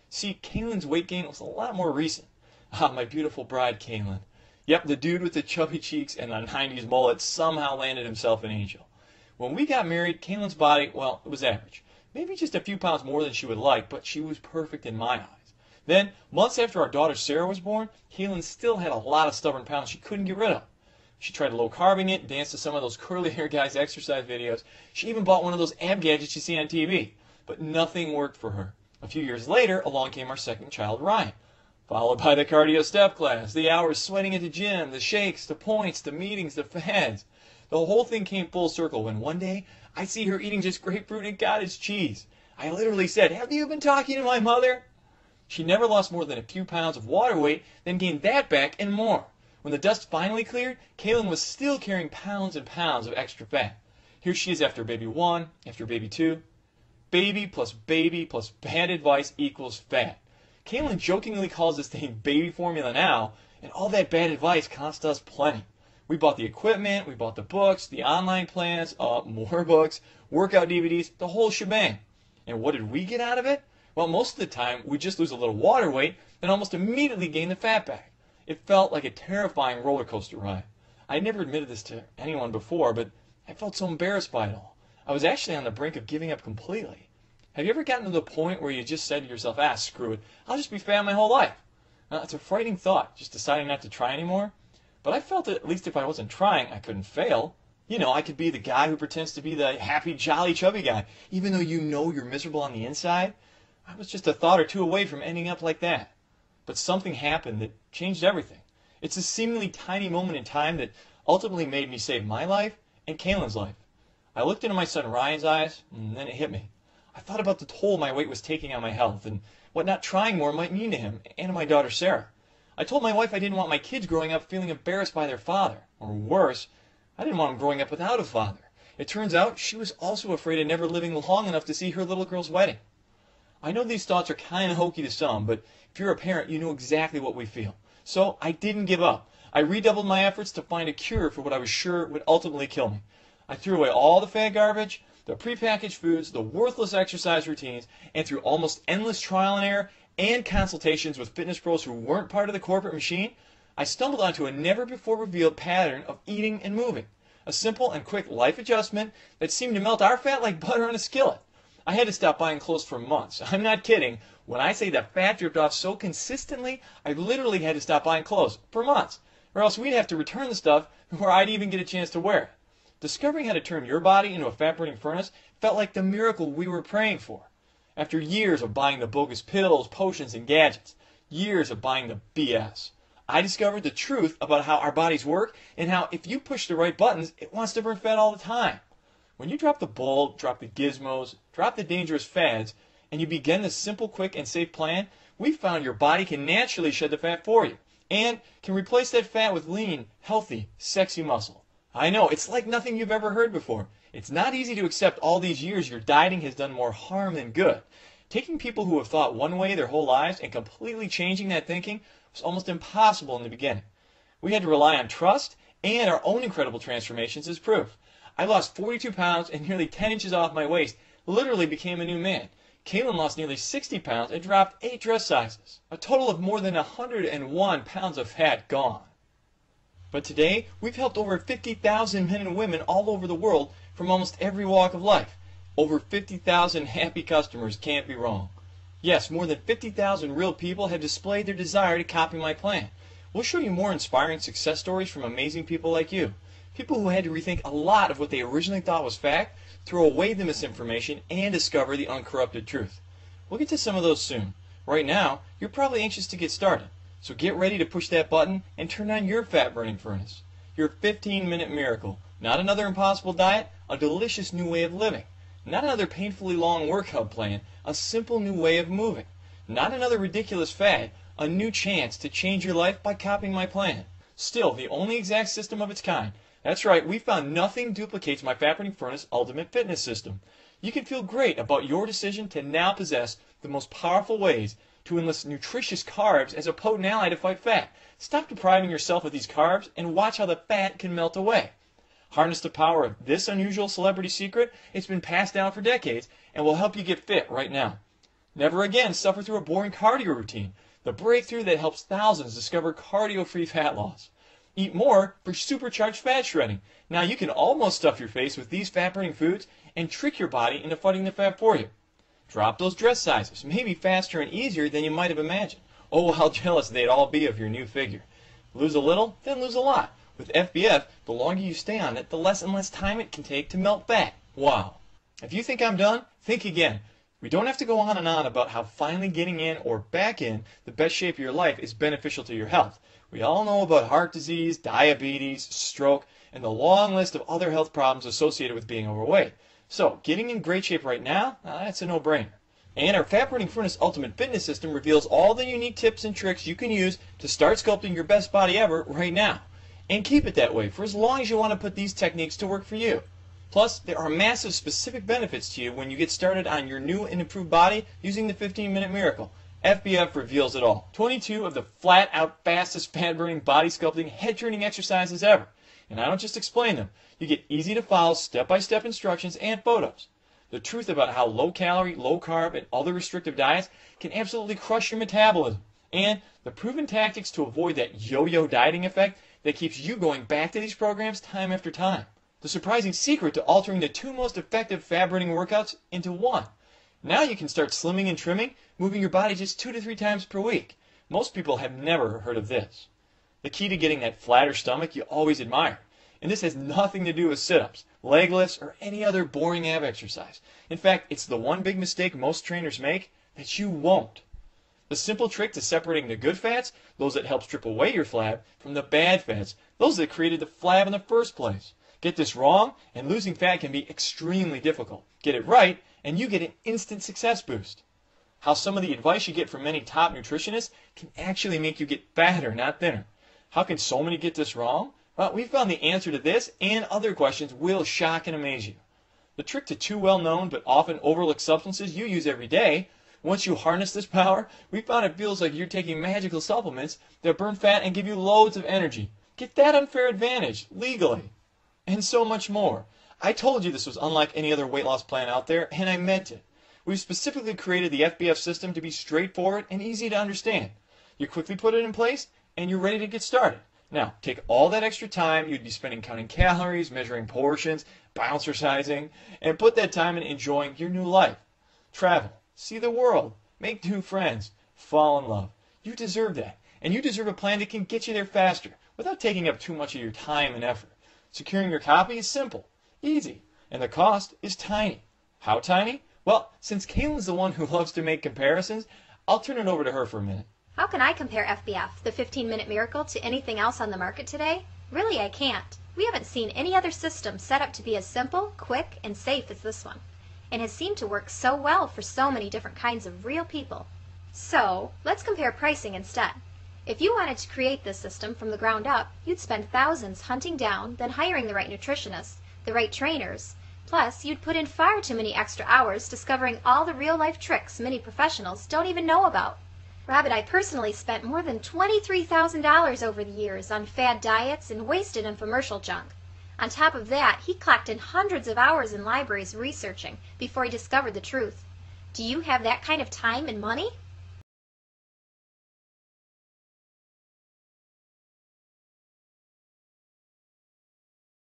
See, Kaylin's weight gain was a lot more recent. Ah, my beautiful bride, Kaylin. Yep, the dude with the chubby cheeks and the 90s mullet somehow landed himself an angel. When we got married, Kaylin's body, well, it was average. Maybe just a few pounds more than she would like, but she was perfect in my eyes. Then, months after our daughter Sarah was born, Kaylin still had a lot of stubborn pounds she couldn't get rid of. She tried low-carbing it, danced to some of those curly hair guys' exercise videos. She even bought one of those ab gadgets you see on TV. But nothing worked for her. A few years later, along came our second child, Ryan. Followed by the cardio step class, the hours sweating at the gym, the shakes, the points, the meetings, the fads. The whole thing came full circle when one day I see her eating just grapefruit and cottage cheese. I literally said, "Have you been talking to my mother?" She never lost more than a few pounds of water weight, then gained that back and more. When the dust finally cleared, Kaylin was still carrying pounds and pounds of extra fat. Here she is after baby 1, after baby 2. Baby plus bad advice equals fat. Kaylin jokingly calls this thing baby formula now, and all that bad advice cost us plenty. We bought the equipment, we bought the books, the online plans, more books, workout DVDs, the whole shebang. And what did we get out of it? Well, most of the time, we just lose a little water weight, then almost immediately gain the fat back. It felt like a terrifying roller coaster ride. I never admitted this to anyone before, but I felt so embarrassed by it all. I was actually on the brink of giving up completely. Have you ever gotten to the point where you just said to yourself, screw it, I'll just be fat my whole life? It's a frightening thought, just deciding not to try anymore. But I felt that at least if I wasn't trying, I couldn't fail. You know, I could be the guy who pretends to be the happy, jolly, chubby guy, even though you know you're miserable on the inside. I was just a thought or two away from ending up like that. But something happened that changed everything. It's a seemingly tiny moment in time that ultimately made me save my life and Kaylin's life. I looked into my son Ryan's eyes, and then it hit me. I thought about the toll my weight was taking on my health and what not trying more might mean to him and to my daughter Sarah. I told my wife I didn't want my kids growing up feeling embarrassed by their father. Or worse, I didn't want them growing up without a father. It turns out she was also afraid of never living long enough to see her little girl's wedding. I know these thoughts are kind of hokey to some, but if you're a parent, you know exactly what we feel. So I didn't give up. I redoubled my efforts to find a cure for what I was sure would ultimately kill me. I threw away all the fat garbage, the prepackaged foods, the worthless exercise routines, and through almost endless trial and error and consultations with fitness pros who weren't part of the corporate machine, I stumbled onto a never-before-revealed pattern of eating and moving. A simple and quick life adjustment that seemed to melt our fat like butter on a skillet. I had to stop buying clothes for months. I'm not kidding. When I say that fat dripped off so consistently, I literally had to stop buying clothes for months. Or else we'd have to return the stuff before I'd even get a chance to wear it. Discovering how to turn your body into a fat-burning furnace felt like the miracle we were praying for. After years of buying the bogus pills, potions, and gadgets, years of buying the BS, I discovered the truth about how our bodies work and how if you push the right buttons, it wants to burn fat all the time. When you drop the ball, drop the gizmos, drop the dangerous fads, and you begin this simple, quick, and safe plan, we found your body can naturally shed the fat for you and can replace that fat with lean, healthy, sexy muscle. I know, it's like nothing you've ever heard before. It's not easy to accept all these years your dieting has done more harm than good. Taking people who have thought one way their whole lives and completely changing that thinking was almost impossible in the beginning. We had to rely on trust and our own incredible transformations as proof. I lost 42 pounds and nearly 10 inches off my waist, literally became a new man. Kaylin lost nearly 60 pounds and dropped 8 dress sizes. A total of more than 101 pounds of fat gone. But today, we've helped over 50,000 men and women all over the world from almost every walk of life. Over 50,000 happy customers can't be wrong. Yes, more than 50,000 real people have displayed their desire to copy my plan. We'll show you more inspiring success stories from amazing people like you. People who had to rethink a lot of what they originally thought was fact, throw away the misinformation, and discover the uncorrupted truth. We'll get to some of those soon. Right now, you're probably anxious to get started. So get ready to push that button and turn on your fat-burning furnace. Your 15-minute miracle. Not another impossible diet, a delicious new way of living. Not another painfully long workout plan, a simple new way of moving. Not another ridiculous fad, a new chance to change your life by copying my plan. Still, the only exact system of its kind. That's right, we found nothing duplicates my Fat-Burning Furnace Ultimate Fitness System. You can feel great about your decision to now possess the most powerful ways to enlist nutritious carbs as a potent ally to fight fat. Stop depriving yourself of these carbs and watch how the fat can melt away. Harness the power of this unusual celebrity secret. It's been passed down for decades and will help you get fit right now. Never again suffer through a boring cardio routine, the breakthrough that helps thousands discover cardio-free fat loss. Eat more for supercharged fat shredding. Now you can almost stuff your face with these fat-burning foods and trick your body into fighting the fat for you. Drop those dress sizes, maybe faster and easier than you might have imagined. Oh, how jealous they'd all be of your new figure. Lose a little, then lose a lot. With FBF, the longer you stay on it, the less and less time it can take to melt fat. Wow. If you think I'm done, think again. We don't have to go on and on about how finally getting in or back in the best shape of your life is beneficial to your health. We all know about heart disease, diabetes, stroke, and the long list of other health problems associated with being overweight. So, getting in great shape right now, that's a no-brainer. And our Fat Burning Furnace Ultimate Fitness System reveals all the unique tips and tricks you can use to start sculpting your best body ever right now. And keep it that way for as long as you want to put these techniques to work for you. Plus, there are massive specific benefits to you when you get started on your new and improved body using the 15-Minute Miracle. FBF reveals it all. 22 of the flat-out fastest fat-burning body sculpting head-turning exercises ever. And I don't just explain them. You get easy-to-follow step-by-step instructions and photos. The truth about how low-calorie, low-carb, and other restrictive diets can absolutely crush your metabolism. And the proven tactics to avoid that yo-yo dieting effect that keeps you going back to these programs time after time. The surprising secret to altering the two most effective fat-burning workouts into one. Now you can start slimming and trimming, moving your body just 2 to 3 times per week. Most people have never heard of this. The key to getting that flatter stomach you always admire. And this has nothing to do with sit-ups, leg lifts, or any other boring ab exercise. In fact, it's the one big mistake most trainers make that you won't. The simple trick to separating the good fats, those that help strip away your flab, from the bad fats, those that created the flab in the first place. Get this wrong, and losing fat can be extremely difficult. Get it right, and you get an instant success boost. How some of the advice you get from many top nutritionists can actually make you get fatter, not thinner. How can so many get this wrong? Well, we found the answer to this and other questions will shock and amaze you. The trick to two well-known but often overlooked substances you use every day, once you harness this power, we found it feels like you're taking magical supplements that burn fat and give you loads of energy. Get that unfair advantage, legally. And so much more. I told you this was unlike any other weight loss plan out there, and I meant it. We've specifically created the FBF system to be straightforward and easy to understand. You quickly put it in place, and you're ready to get started. Now, take all that extra time you'd be spending counting calories, measuring portions, bouncercising, and put that time in enjoying your new life. Travel, see the world, make new friends, fall in love. You deserve that, and you deserve a plan that can get you there faster without taking up too much of your time and effort. Securing your copy is simple, easy, and the cost is tiny. How tiny? Well, since Kaylin's the one who loves to make comparisons, I'll turn it over to her for a minute. How can I compare FBF, the 15-Minute Miracle, to anything else on the market today? Really, I can't. We haven't seen any other system set up to be as simple, quick, and safe as this one, and has seemed to work so well for so many different kinds of real people. So, let's compare pricing instead. If you wanted to create this system from the ground up, you'd spend thousands hunting down, then hiring the right nutritionists, the right trainers. Plus, you'd put in far too many extra hours discovering all the real-life tricks many professionals don't even know about. Rob and I personally spent more than $23,000 over the years on fad diets and wasted infomercial junk. On top of that, he clocked in hundreds of hours in libraries researching before he discovered the truth. Do you have that kind of time and money?